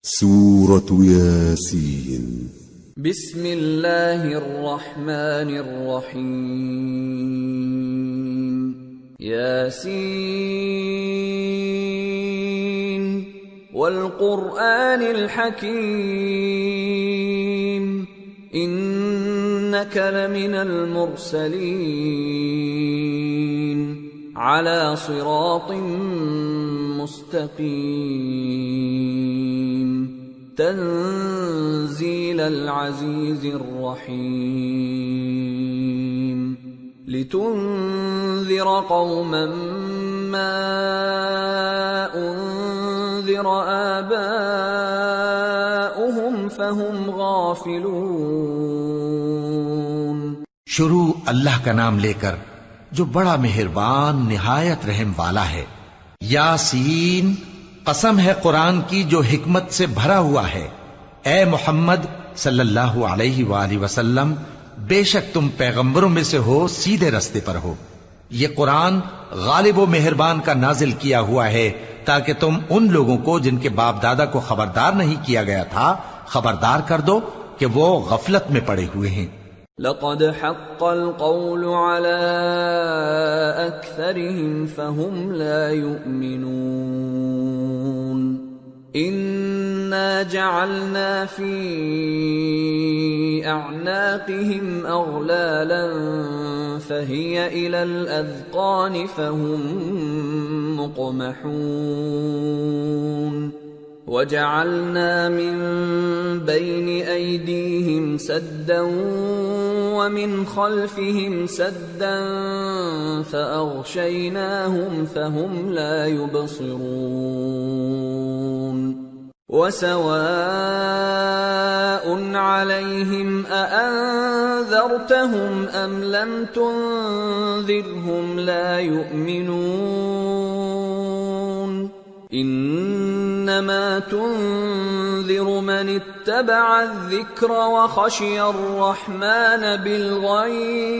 سورة ياسين. بسم الله الرحمن الرحيم. ياسين والقرآن الحكيم إنك لمن المرسلين على صراط مستقيم تنزيل العزيز الرحيم لتنذر قوما ما أنذر آباؤهم فهم غافلون. شروع اللہ کا نام لے کر جو بڑا مہربان نہایت رحم والا ہے. یاسین، قسم ہے قرآن کی جو حکمت سے بھرا ہوا ہے. اے محمد صلی اللہ علیہ وآلہ وسلم، بے شک تم پیغمبروں میں سے ہو، سیدھے رستے پر ہو. یہ قرآن غالب و مہربان کا نازل کیا ہوا ہے تاکہ تم ان لوگوں کو جن کے باپ دادا کو خبردار نہیں کیا گیا تھا خبردار کر دو کہ وہ غفلت میں پڑے ہوئے ہیں. لقد حق القول على أكثرهم فهم لا يؤمنون. إنا جعلنا في أعناقهم أغلالا فهي إلى الأذقان فهم مقمحون. وجعلنا من بين أيديهم سدا ومن خلفهم سدا فأغشيناهم فهم لا يبصرون. وسواء عليهم أأنذرتهم أم لم تنذرهم لا يؤمنون. انما تنذر من اتبع الذکر وخشی الرحمن بالغیب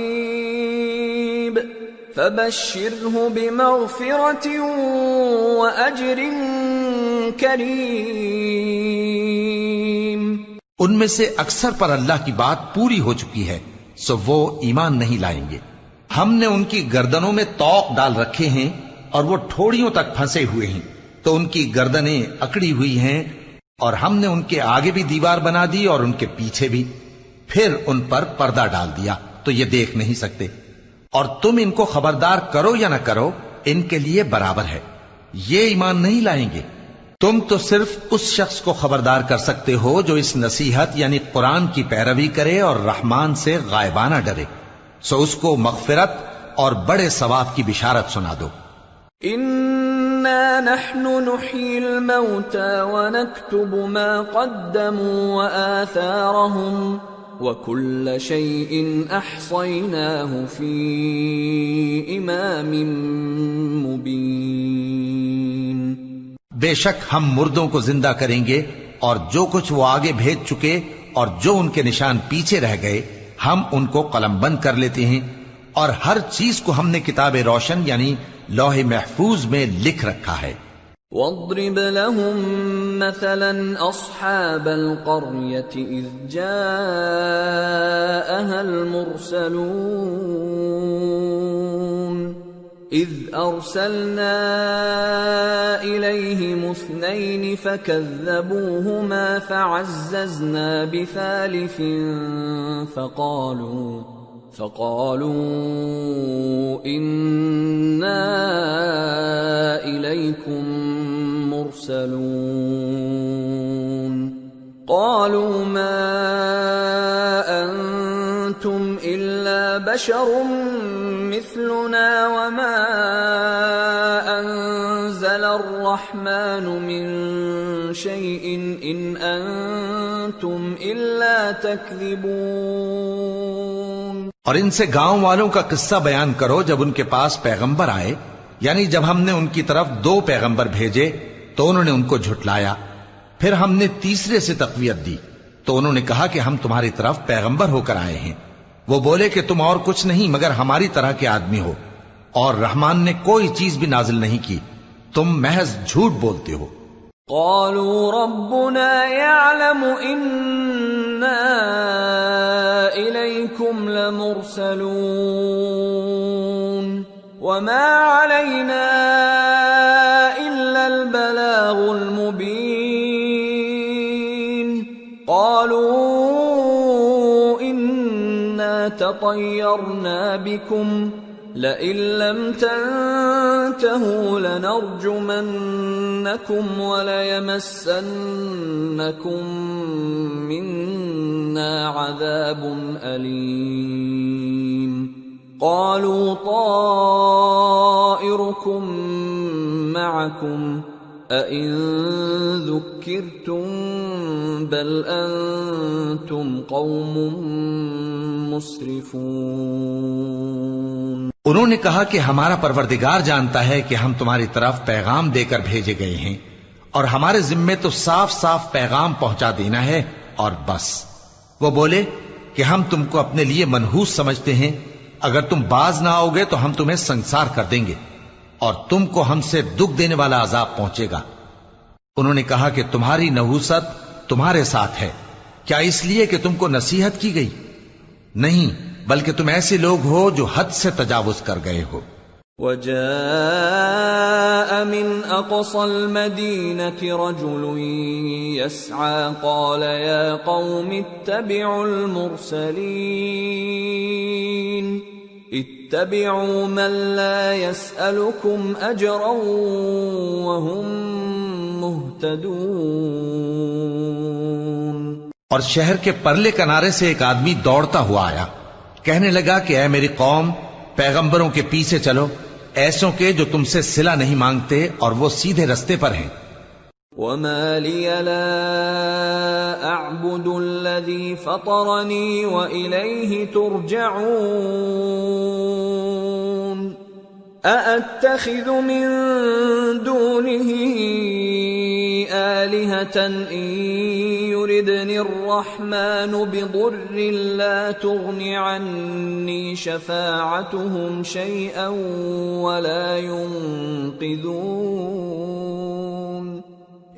فبشره بمغفرة واجر کریم. ان میں سے اکثر پر اللہ کی بات پوری ہو چکی ہے سو وہ ایمان نہیں لائیں گے. ہم نے ان کی گردنوں میں طوق ڈال رکھے ہیں اور وہ ٹھوڑیوں تک پھنسے ہوئے ہیں تو ان کی گردنیں اکڑی ہوئی ہیں، اور ہم نے ان کے آگے بھی دیوار بنا دی اور ان کے پیچھے بھی، پھر ان پر پردہ ڈال دیا تو یہ دیکھ نہیں سکتے. اور تم ان کو خبردار کرو یا نہ کرو ان کے لیے برابر ہے، یہ ایمان نہیں لائیں گے. تم تو صرف اس شخص کو خبردار کر سکتے ہو جو اس نصیحت یعنی قرآن کی پیروی کرے اور رحمان سے غائبانہ ڈرے، سو اس کو مغفرت اور بڑے ثواب کی بشارت سنا دو. إنا نحن نحيي الموتى ونكتب ما قدموا وآثارهم وكل شيء أحصيناه في إمام مبين. بے شک ہم مردوں کو زندہ کریں گے اور جو کچھ وہ آگے بھیج چکے اور جو ان کے نشان پیچھے رہ گئے ہم ان کو قلم بند کر لیتے ہیں، اور ہر چیز کو ہم نے کتاب روشن یعنی لوح محفوظ میں لکھ رکھا ہے. وَاضْرِبْ لَهُمْ مَثَلًا أَصْحَابَ الْقَرْيَةِ إِذْ جَاءَهَا الْمُرْسَلُونَ إِذْ أَرْسَلْنَا إِلَيْهِمُ اثْنَيْنِ فَكَذَّبُوهُمَا فَعَزَّزْنَا بِثَالِثٍ فقالوا إنا إليكم مرسلون. قالوا ما أنتم إلا بشر مثلنا وما أنزل الرحمن من شيء إن أنتم إلا تكذبون. اور ان سے گاؤں والوں کا قصہ بیان کرو جب ان کے پاس پیغمبر آئے، یعنی جب ہم نے ان کی طرف 2 پیغمبر بھیجے تو انہوں نے ان کو جھٹلایا، پھر ہم نے تیسرے سے تقویت دی تو انہوں نے کہا کہ ہم تمہاری طرف پیغمبر ہو کر آئے ہیں. وہ بولے کہ تم اور کچھ نہیں مگر ہماری طرح کے آدمی ہو، اور رحمان نے کوئی چیز بھی نازل نہیں کی، تم محض جھوٹ بولتے ہو. قالوا ربنا يعلم إنا إليكم لمرسلون وما علينا إلا البلاغ المبين قالوا إنا تطيرنا بكم لئن لم تنتهوا لنرجمنكم وليمسنكم منا عذاب أليم قالوا طائركم معكم أئن ذكرتم بل أنتم قوم مسرفون انہوں نے کہا کہ ہمارا پروردگار جانتا ہے کہ ہم تمہاری طرف پیغام دے کر بھیجے گئے ہیں اور ہمارے ذمے تو صاف صاف پیغام پہنچا دینا ہے اور بس۔ وہ بولے کہ ہم تم کو اپنے لیے منحوس سمجھتے ہیں، اگر تم باز نہ آؤ گے تو ہم تمہیں سنسار کر دیں گے اور تم کو ہم سے دکھ دینے والا عذاب پہنچے گا۔ انہوں نے کہا کہ تمہاری نحوست تمہارے ساتھ ہے، کیا اس لیے کہ تم کو نصیحت کی گئی؟ نہیں، بلکہ تم ایسے لوگ ہو جو حد سے تجاوز کر گئے ہو۔ وجاء من أقصى المدينة رجل يسعى قال يا قوم اتبعوا المرسلين اتبعوا من لا يسألكم أجرا وهم مهتدون۔ اور شہر کے پرلے کنارے سے ایک آدمی دوڑتا ہوا آیا، کہنے لگا کہ اے میری قوم، پیغمبروں کے پیچھے چلو، ایسوں کے جو تم سے صلہ نہیں مانگتے اور وہ سیدھے رستے پر ہیں۔ وما لي لا أعبد الذي فطرني وإليه ترجعون أأتخذ من دونه آلهة إن يردني الرحمن بضر لا تغن عني شفاعتهم شيئا ولا ينقذون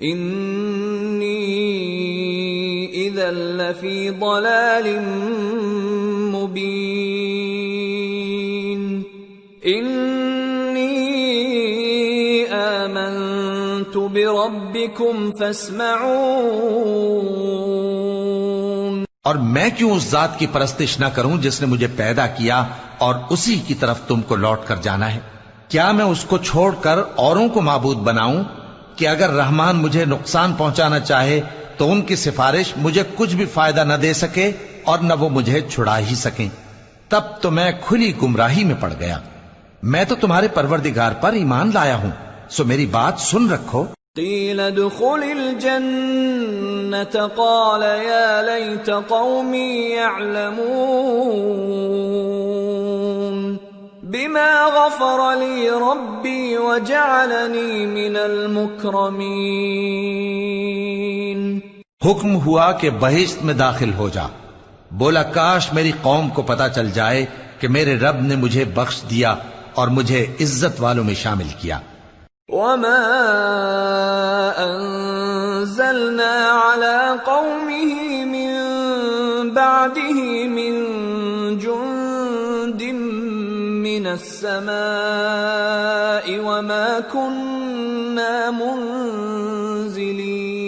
إني إذا لفي ضلال مبين إني آمنت بربكم فاسمعون۔ اور میں کیوں اس ذات کی پرستش نہ کروں جس نے مجھے پیدا کیا اور اسی کی طرف تم کو لوٹ کر جانا ہے؟ کیا میں اس کو چھوڑ کر اوروں کو معبود بناؤں کہ اگر رحمان مجھے نقصان پہنچانا چاہے تو ان کی سفارش مجھے کچھ بھی فائدہ نہ دے سکے اور نہ وہ مجھے چھڑا ہی سکیں؟ تب تو میں کھلی گمراہی میں پڑ گیا۔ میں تو تمہارے پروردگار پر ایمان لایا ہوں، سو میری بات سن رکھو۔ قیل ادخل الجنة قال یا لیت قومی یعلمون بما غفر لی ربی وجعلنی من المکرمین۔ حکم ہوا کہ بہشت میں داخل ہو جا۔ بولا کاش میری قوم کو پتا چل جائے کہ میرے رب نے مجھے بخش دیا اور مجھے عزت والوں میں شامل کیا۔ وما انزلنا على قومه من بعده من جند من السماء وما كنا منزلين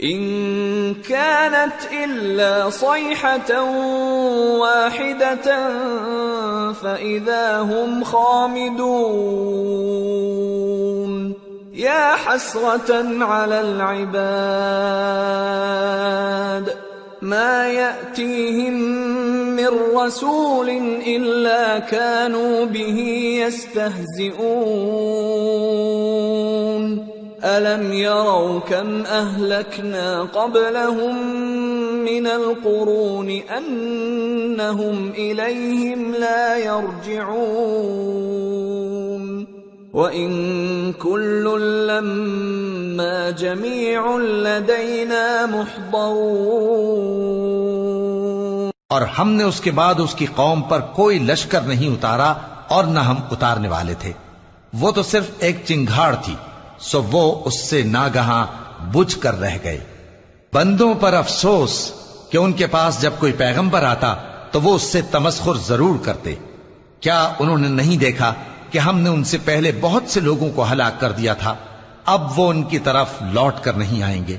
إن كانت إلا صيحة واحدة فإذا هم خامدون يا حسرة على العباد ما يأتيهم من رسول إلا كانوا به يستهزئون ألم يروا كم أهلكنا قبلهم من القرون أنهم إليهم لا يرجعون وإن كل لما جميع لدينا محضرون۔ اور ہم نے اس کے بعد اس کی قوم پر کوئی لشکر نہیں اتارا اور نہ ہم اتارنے والے تھے، وہ تو صرف ایک چنگھاڑ تھی، سو وہ اس سے ناگہاں بجھ کر رہ گئے۔ بندوں پر افسوس کہ ان کے پاس جب کوئی پیغمبر آتا تو وہ اس سے تمسخر ضرور کرتے۔ کیا انہوں نے نہیں دیکھا کہ ہم نے ان سے پہلے بہت سے لوگوں کو ہلاک کر دیا تھا؟ اب وہ ان کی طرف لوٹ کر نہیں آئیں گے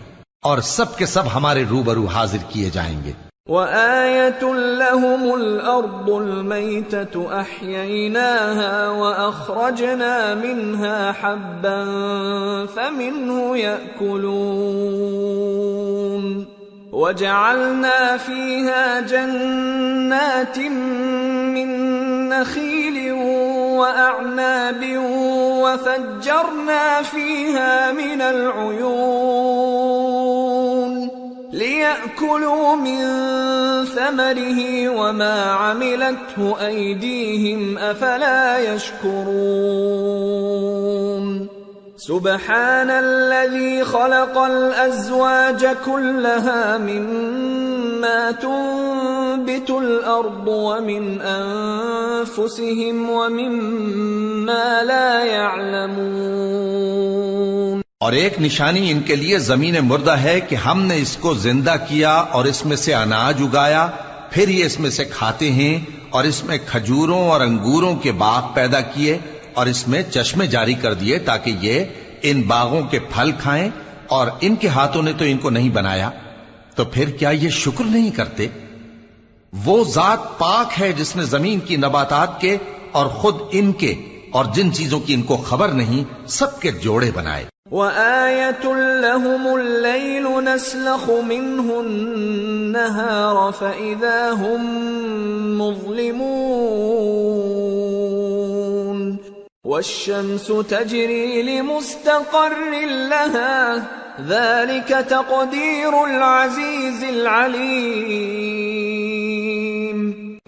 اور سب کے سب ہمارے روبرو حاضر کیے جائیں گے۔ وَآيَةٌ لَهُمُ الْأَرْضُ الْمَيْتَةُ أَحْيَيْنَاهَا وَأَخْرَجْنَا مِنْهَا حَبًّا فَمِنْهُ يَأْكُلُونَ وَجَعَلْنَا فِيهَا جَنَّاتٍ مِّن نَّخِيلٍ وَأَعْنَابٍ وَفَجَّرْنَا فِيهَا مِنَ الْعُيُونِ لِيَأْكُلُوا مِن ثَمَرِهِ وَمَا عَمِلَتْهُ أَيْدِيهِمْ أَفَلَا يَشْكُرُونَ سبحان الذي خلق الأزواج كلها مما تنبت الأرض ومن أنفسهم ومما لا يعلمون۔ اور ایک نشانی ان کے لیے زمین مردہ ہے کہ ہم نے اس کو زندہ کیا اور اس میں سے اناج اگایا، پھر یہ اس میں سے کھاتے ہیں، اور اس میں کھجوروں اور انگوروں کے باغ پیدا کیے اور اس میں چشمے جاری کر دیے تاکہ یہ ان باغوں کے پھل کھائیں، اور ان کے ہاتھوں نے تو ان کو نہیں بنایا، تو پھر کیا یہ شکر نہیں کرتے؟ وہ ذات پاک ہے جس نے زمین کی نباتات کے اور خود ان کے اور جن چیزوں کی ان کو خبر نہیں سب کے جوڑے بنائے۔ وَآيَةٌ لَهُمُ اللَّيْلُ نَسْلَخُ مِنْهُ النَّهَارَ فَإِذَا هُمْ مُظْلِمُونَ وَالشَّمْسُ تَجْرِي لِمُسْتَقَرٍّ لَهَا ذَلِكَ تَقْدِيرُ الْعَزِيزِ الْعَلِيمِ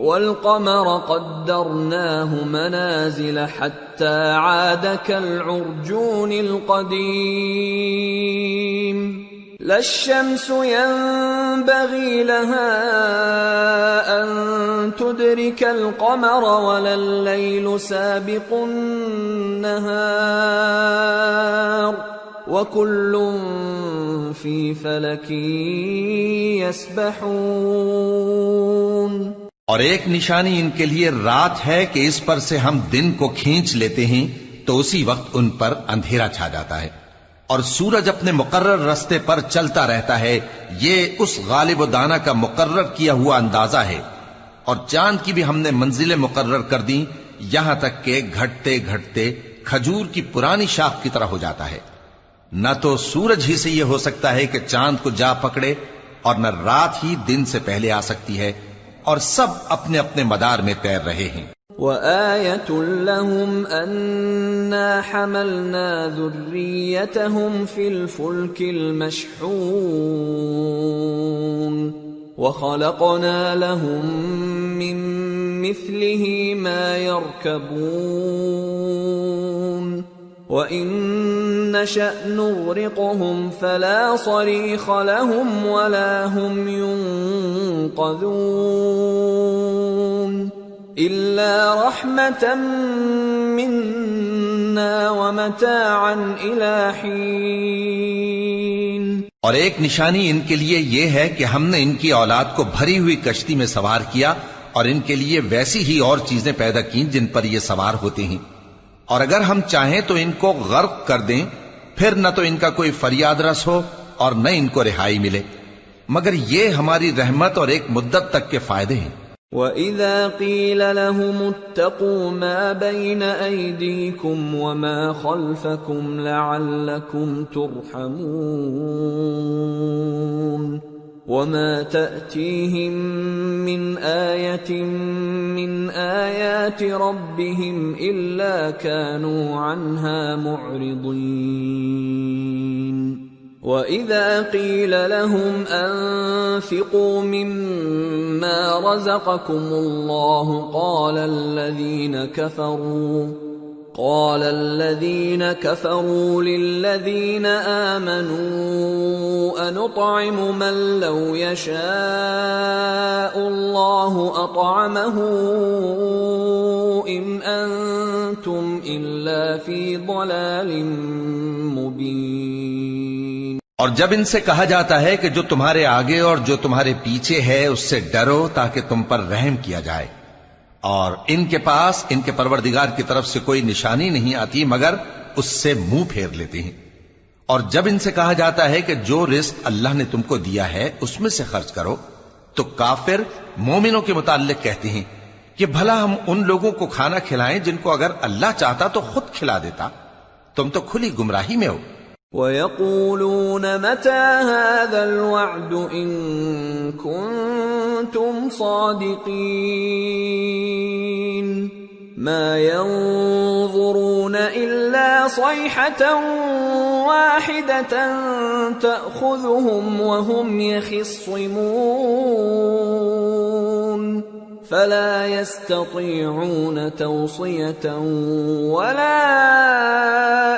وَالْقَمَرَ قَدَّرْنَاهُ مَنَازِلَ حَتَّى عَادَ كَالْعُرْجُونِ الْقَدِيمِ لَا الشَّمْسُ يَنبَغِي لَهَا أَن تُدْرِكَ الْقَمَرَ وَلَا اللَّيْلُ سَابِقُ النَّهَارِ وَكُلٌّ فِي فَلَكٍ يَسْبَحُونَ۔ اور ایک نشانی ان کے لیے رات ہے کہ اس پر سے ہم دن کو کھینچ لیتے ہیں تو اسی وقت ان پر اندھیرا چھا جاتا ہے، اور سورج اپنے مقرر راستے پر چلتا رہتا ہے، یہ اس غالب و دانا کا مقرر کیا ہوا اندازہ ہے، اور چاند کی بھی ہم نے منزلیں مقرر کر دیں یہاں تک کہ گھٹتے گھٹتے کھجور کی پرانی شاخ کی طرح ہو جاتا ہے۔ نہ تو سورج ہی سے یہ ہو سکتا ہے کہ چاند کو جا پکڑے، اور نہ رات ہی دن سے پہلے آ سکتی ہے، اور سب اپنے اپنے مدار میں تیر رہے ہیں۔ وَآيَةٌ لَهُمْ أَنَّا حَمَلْنَا ذُرِّيَّتَهُمْ فِي الْفُلْكِ الْمَشْحُونِ وَخَلَقْنَا لَهُم مِّن مِّثْلِهِ مَا يَرْكَبُونَ وَإِن نَّشَأْ نُغْرِقْهُمْ فَلَا صَرِيخَ لَهُمْ وَلَا هُمْ يُنقَذُونَ إِلَّا رَحْمَةً مِّنَّا وَمَتَاعًا إِلَى حِينٍ۔ اور ایک نشانی ان کے لیے یہ ہے کہ ہم نے ان کی اولاد کو بھری ہوئی کشتی میں سوار کیا، اور ان کے لیے ویسی ہی اور چیزیں پیدا کی جن پر یہ سوار ہوتے ہیں، اور اگر ہم چاہیں تو ان کو غرق کر دیں، پھر نہ تو ان کا کوئی فریاد رس ہو اور نہ ان کو رہائی ملے، مگر یہ ہماری رحمت اور ایک مدت تک کے فائدے ہیں۔ وَإِذَا قِيلَ لَهُمُ اتَّقُوا مَا بَيْنَ أَيْدِيكُمْ وَمَا خَلْفَكُمْ لَعَلَّكُمْ تُرْحَمُونَ وَمَا تَأْتِيهِمْ مِنْ آيَةٍ مِّنْ آيَاتِ رَبِّهِمْ إِلَّا كَانُوا عَنْهَا مُعْرِضِينَ وَإِذَا قِيلَ لَهُمْ أَنفِقُوا مِمَّا رَزَقَكُمُ اللَّهُ قَالَ الَّذِينَ كَفَرُوا لِلَّذِينَ آمَنُوا أَنُطْعِمُ مَن لَّوْ يَشَاءُ اللَّهُ أَطْعَمَهُ إِنْ أَنتُمْ إلا في ضلال مبين. اور جب ان سے کہا جاتا ہے کہ جو تمہارے آگے اور جو تمہارے پیچھے ہے اس سے ڈرو تاکہ تم پر رحم کیا جائے، اور ان کے پاس ان کے پروردگار کی طرف سے کوئی نشانی نہیں آتی مگر اس سے منہ پھیر لیتے ہیں. اور جب ان سے کہا جاتا ہے کہ جو رزق اللہ نے تم کو دیا ہے اس میں سے خرچ کرو، تو کافر مومنوں کے متعلق کہتے ہیں کہ بھلا ہم ان لوگوں کو کھانا کھلائیں جن کو اگر اللہ چاہتا تو خود کھلا دیتا. تم تو کھلی گمراہی میں ہو. وَيَقُولُونَ مَتَى هَذَا الْوَعْدُ إِن كُنتُمْ صَادِقِينَ مَا يَنظُرُونَ إِلَّا صَيْحَةً وَاحِدَةً تَأْخُذُهُمْ وَهُمْ يَخِصِّمُونَ فَلَا يَسْتَطِيعُونَ تَوْصِيَةً وَلَا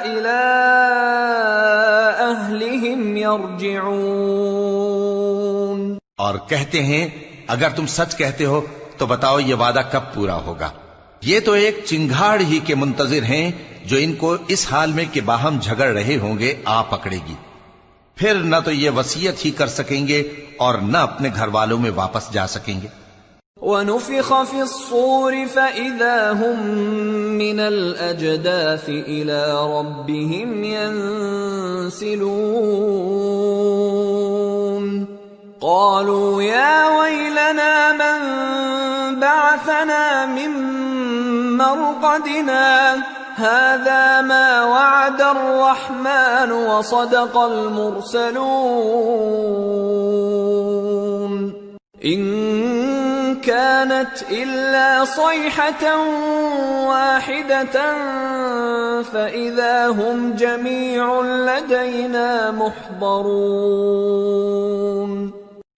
إِلَىٰ أَهْلِهِمْ يَرْجِعُونَ. اور کہتے ہیں اگر تم سچ کہتے ہو تو بتاؤ یہ وعدہ کب پورا ہوگا. یہ تو ایک چنگھاڑ ہی کے منتظر ہیں جو ان کو اس حال میں کہ باہم جھگڑ رہے ہوں گے آ پکڑے گی. پھر نہ تو یہ وصیت ہی کر سکیں گے اور نہ اپنے گھر والوں میں واپس جا سکیں گے. وَنُفِخَ فِي الصُّورِ فَإِذَا هُم مِّنَ الْأَجْدَاثِ إِلَىٰ رَبِّهِمْ يَنسِلُونَ قَالُوا يَا وَيْلَنَا مَن بَعَثَنَا مِن مَّرْقَدِنَا هَٰذَا مَا وَعَدَ الرَّحْمَٰنُ وَصَدَقَ الْمُرْسَلُونَ إِن كانت إلا صيحة واحدة فإذا هم جميع لدينا محضرون.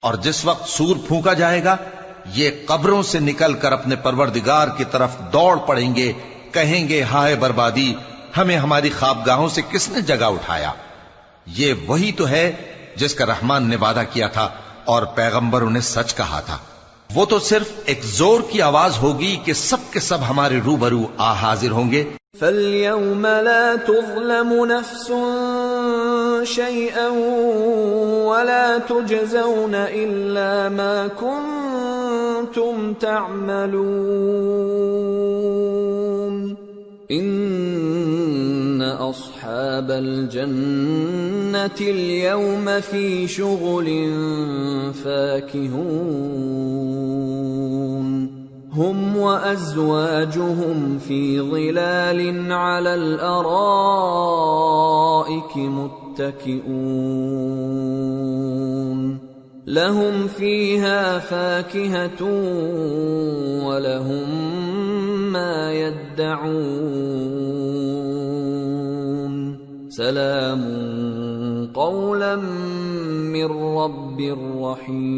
اور جس وقت سور پھونکا جائے گا یہ قبروں سے نکل کر اپنے پروردگار کی طرف دوڑ پڑیں گے، کہیں گے ہائے بربادی، ہمیں ہماری خوابگاہوں سے کس نے جگہ اٹھایا. یہ وہی تو ہے جس کا رحمان نے وعدہ کیا تھا اور پیغمبروں نے سچ کہا تھا. وہ تو صرف ایک زور کی آواز ہوگی کہ سب کے سب ہمارے روبرو آ حاضر ہوں گے. فَالْيَوْمَ لَا تُظْلَمُ نَفْسٌ شَيْئًا وَلَا تُجْزَوْنَ إِلَّا مَا كُنتُمْ تَعْمَلُونَ إِنَّ أَصْحَابَ الْجَنَّةِ الْيَوْمَ فِي شُغُلٍ فَاكِهُونَ هُمْ وَأَزْوَاجُهُمْ فِي ظِلَالٍ عَلَى الْأَرَائِكِ مُتَّكِئُونَ لَهُمْ فِيهَا فَاكِهَةٌ وَلَهُمْ مَا يَدَّعُونَ سَلَامٌ قَوْلًا مِّن رَّبٍّ رَّحِيمٍ.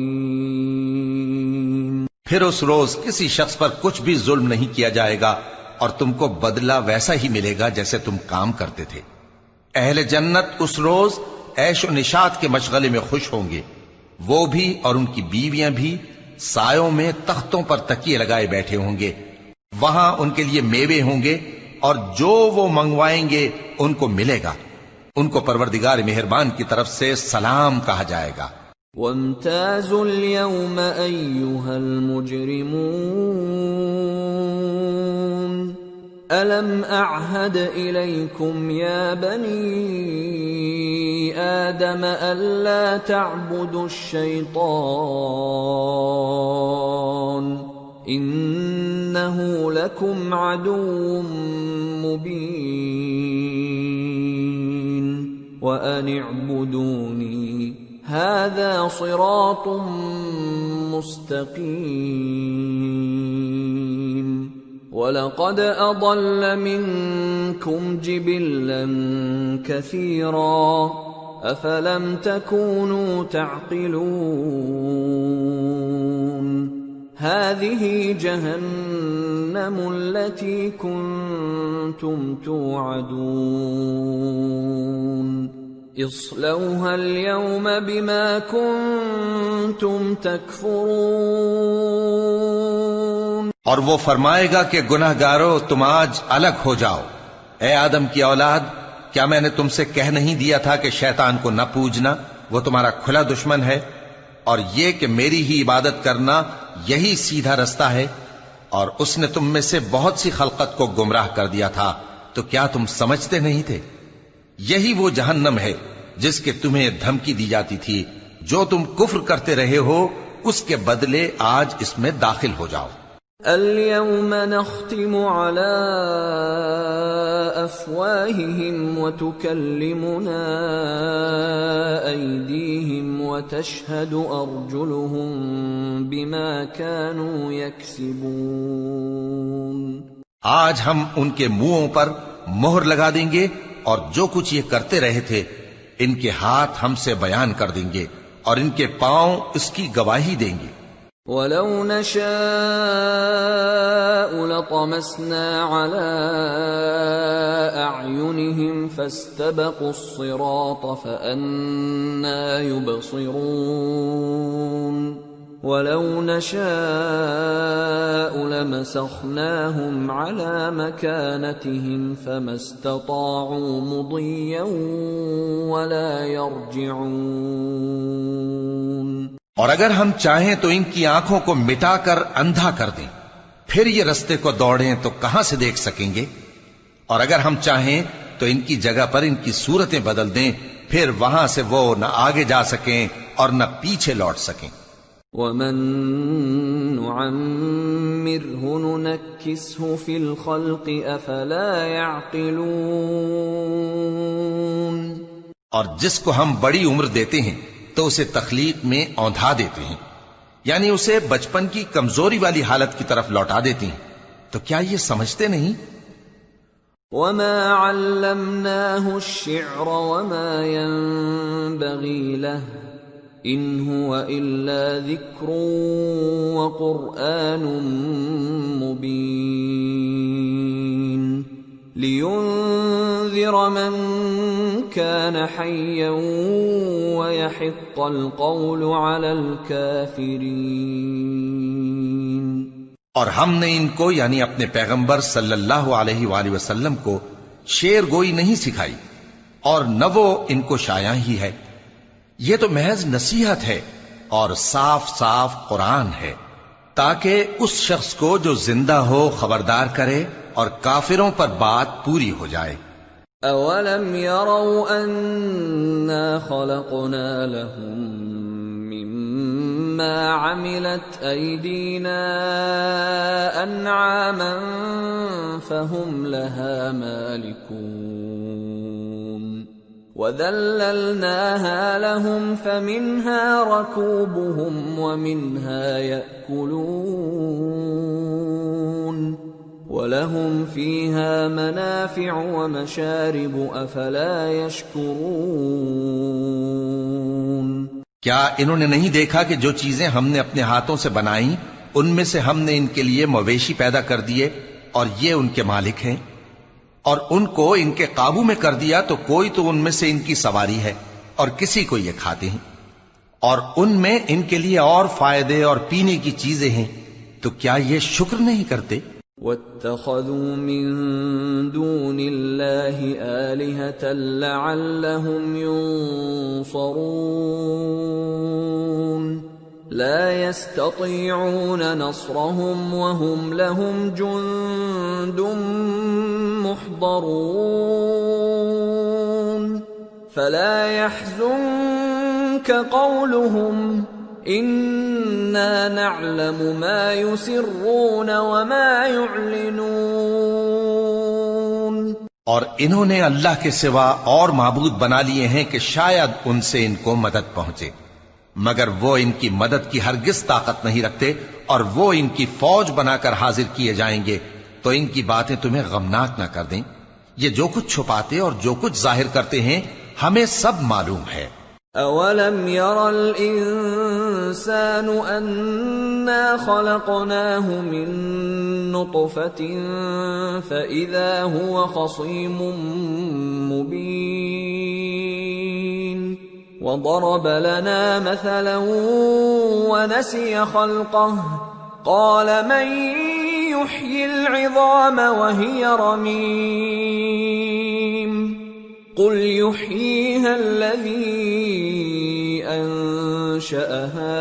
پھر اس روز کسی شخص پر کچھ بھی ظلم نہیں کیا جائے گا اور تم کو بدلہ ویسا ہی ملے گا جیسے تم کام کرتے تھے. اہل جنت اس روز عیش و نشاط کے مشغلے میں خوش ہوں گے، وہ بھی اور ان کی بیویاں بھی سایوں میں تختوں پر تکیے لگائے بیٹھے ہوں گے. وہاں ان کے لیے میوے ہوں گے اور جو وہ منگوائیں گے ان کو ملے گا. ان کو پروردگار مہربان کی طرف سے سلام کہا جائے گا. وَامْتَازُوا الْيَوْمَ أَيُّهَا الْمُجْرِمُونَ أَلَمْ أَعْهَدْ إِلَيْكُمْ يَا بَنِي آدَمَ أَلَّا تَعْبُدُوا الشَّيْطَانَ إِنَّهُ لَكُمْ عَدُوٌّ مُّبِينٌ وَأَنِ اعْبُدُونِي هَذَا صِرَاطٌ مُّسْتَقِيمٌ وَلَقَدْ أَضَلَّ مِنكُمْ جِبِلًّا كَثِيرًا أَفَلَمْ تَكُونُوا تَعْقِلُونَ هَذِهِ جَهَنَّمُ الَّتِي كُنتُمْ تُوعَدُونَ اصْلَوْهَا الْيَوْمَ بِمَا كُنتُمْ تَكْفُرُونَ. اور وہ فرمائے گا کہ گناہگارو تم آج الگ ہو جاؤ، اے آدم کی اولاد، کیا میں نے تم سے کہہ نہیں دیا تھا کہ شیطان کو نہ پوجنا، وہ تمہارا کھلا دشمن ہے، اور یہ کہ میری ہی عبادت کرنا یہی سیدھا رستہ ہے؟ اور اس نے تم میں سے بہت سی خلقت کو گمراہ کر دیا تھا، تو کیا تم سمجھتے نہیں تھے؟ یہی وہ جہنم ہے جس کے تمہیں دھمکی دی جاتی تھی، جو تم کفر کرتے رہے ہو اس کے بدلے آج اس میں داخل ہو جاؤ۔ اليوم نختم على أفواههم وتكلمنا أيديهم وتشهد أرجلهم بما كانوا يكسبون۔ آج ہم ان کے منہوں پر مہر لگا دیں گے، اور جو کچھ یہ کرتے رہے تھے ان کے ہاتھ ہم سے بیان کر دیں گے، اور ان کے پاؤں اس کی گواہی دیں گے۔ وَلَوْ نَشَاءُ لَطَمَسْنَا عَلَىٰ أَعْيُنِهِمْ فَاسْتَبَقُوا الصِّرَاطَ فَأَنَّىٰ يُبْصِرُونَ وَلَوْ نَشَاءُ لَمَسَخْنَاهُمْ عَلَىٰ مَكَانَتِهِمْ فَمَا اسْتَطَاعُوا مُضِيًّا وَلَا يَرْجِعُونَ۔ اور اگر ہم چاہیں تو ان کی آنکھوں کو مٹا کر اندھا کر دیں، پھر یہ رستے کو دوڑیں تو کہاں سے دیکھ سکیں گے؟ اور اگر ہم چاہیں تو ان کی جگہ پر ان کی صورتیں بدل دیں، پھر وہاں سے وہ نہ آگے جا سکیں اور نہ پیچھے لوٹ سکیں۔ وَمَن نُعَمِّرْهُ نُنَكِّسْهُ فِي الْخَلْقِ أَفَلَا يَعْقِلُونَ۔ اور جس کو ہم بڑی عمر دیتے ہیں تو اسے تخلیق میں اوندھا دیتے ہیں، یعنی اسے بچپن کی کمزوری والی حالت کی طرف لوٹا دیتے ہیں، تو کیا یہ سمجھتے نہیں؟ وَمَا عَلَّمْنَاهُ الشِّعْرَ وَمَا يَنبَغِي لَهُ إِنْ هُوَ إِلَّا ذِكْرٌ وَقُرْآنٌ مُبِينٌ لِيُنذِرَ مَن كَانَ حَيًّا وَيَحِقَّ الْقَوْلُ عَلَى الْكَافِرِينَ۔ اور ہم نے ان کو یعنی اپنے پیغمبر صلی اللہ علیہ وآلہ وسلم کو شعر گوئی نہیں سکھائی، اور نہ وہ ان کو شایع ہی ہے، یہ تو محض نصیحت ہے اور صاف صاف قرآن ہے، تاکہ اس شخص کو جو زندہ ہو خبردار کرے اور کافروں پر بات پوری ہو جائے۔ اولم يروا انا خلقنا لهم مما عملت ايدينا انعاما فهم لها مالكون وذللناها لهم فمنها ركوبهم ومنها يأكلون وَلَهُمْ فِيهَا مَنَافِعُ وَمَشَارِبُ أَفَلَا يَشْكُرُونَ۔ کیا انہوں نے نہیں دیکھا کہ جو چیزیں ہم نے اپنے ہاتھوں سے بنائیں ان میں سے ہم نے ان کے لیے مویشی پیدا کر دیے اور یہ ان کے مالک ہیں، اور ان کو ان کے قابو میں کر دیا تو کوئی تو ان میں سے ان کی سواری ہے اور کسی کو یہ کھاتے ہیں، اور ان میں ان کے لیے اور فائدے اور پینے کی چیزیں ہیں، تو کیا یہ شکر نہیں کرتے؟ وَاتَّخَذُوا مِن دُونِ اللَّهِ آلِهَةً لَعَلَّهُمْ يُنصَرُونَ لَا يَسْتَطِيعُونَ نَصْرَهُمْ وَهُمْ لَهُمْ جُندٌ مُحْضَرُونَ فَلَا يَحْزُنكَ قَوْلُهُمْ اِنَّا نَعْلَمُ مَا يُسِرُّونَ وَمَا يُعْلِنُونَ۔ اور انہوں نے اللہ کے سوا اور معبود بنا لیے ہیں کہ شاید ان سے ان کو مدد پہنچے، مگر وہ ان کی مدد کی ہرگز طاقت نہیں رکھتے، اور وہ ان کی فوج بنا کر حاضر کیے جائیں گے تو ان کی باتیں تمہیں غمناک نہ کر دیں۔ یہ جو کچھ چھپاتے اور جو کچھ ظاہر کرتے ہیں ہمیں سب معلوم ہے۔ اولم ير الانسان انا خلقناه من نطفة فاذا هو خصيم مبين وضرب لنا مثلا ونسي خلقه قال من يحيي العظام وهي رميم قل يحييها الذي أنشأها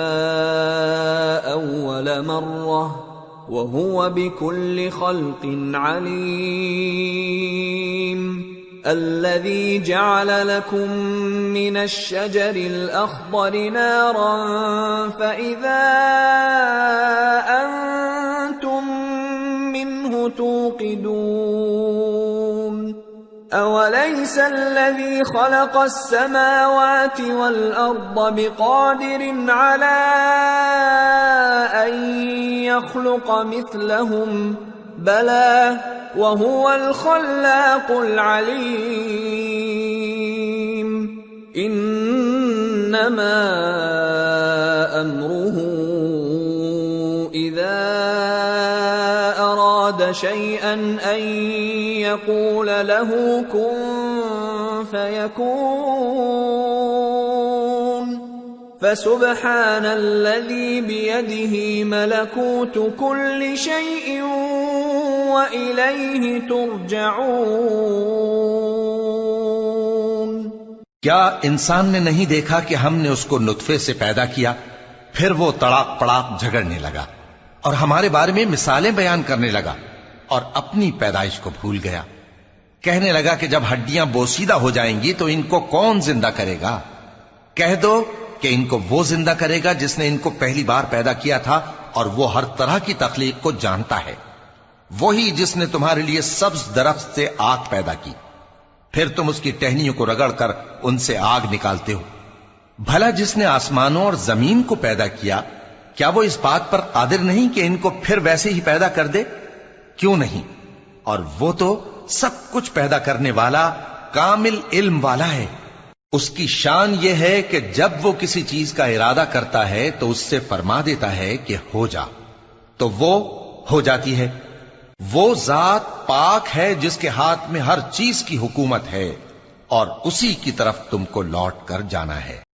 أول مرة وهو بكل خلق عليم الذي جعل لكم من الشجر الأخضر نارا فإذا أنتم منه توقدون أوليس الذي خلق السماوات والأرض بقادر على أن يخلق مثلهم بلى وهو الخلاق العليم إنما أمره إذا أراد شيئا أن يقول له كن فيكون فسبحان الذي بيده ملكوت كل شيء وإليه ترجعون. کیا انسان نے نہیں دیکھا کہ ہم نے اس کو نطفے سے پیدا کیا، پھر وہ تڑاک پڑاک جھگڑنے لگا اور ہمارے بارے میں مثالیں بیان کرنے لگا اور اپنی پیدائش کو بھول گیا. کہنے لگا کہ جب ہڈیاں بوسیدہ ہو جائیں گی تو ان کو کون زندہ کرے گا؟ کہہ دو کہ ان کو وہ زندہ کرے گا جس نے ان کو پہلی بار پیدا کیا تھا، اور وہ ہر طرح کی تخلیق کو جانتا ہے. وہی جس نے تمہارے لیے سبز درخت سے آگ پیدا کی، پھر تم اس کی ٹہنیوں کو رگڑ کر ان سے آگ نکالتے ہو. بھلا جس نے آسمانوں اور زمین کو پیدا کیا، کیا وہ اس بات پر قادر نہیں کہ ان کو پھر ویسے ہی پیدا کر دے؟ کیوں نہیں؟ اور وہ تو سب کچھ پیدا کرنے والا، کامل علم والا ہے. اس کی شان یہ ہے کہ جب وہ کسی چیز کا ارادہ کرتا ہے تو اس سے فرما دیتا ہے کہ ہو جا، تو وہ ہو جاتی ہے. وہ ذات پاک ہے جس کے ہاتھ میں ہر چیز کی حکومت ہے، اور اسی کی طرف تم کو لوٹ کر جانا ہے.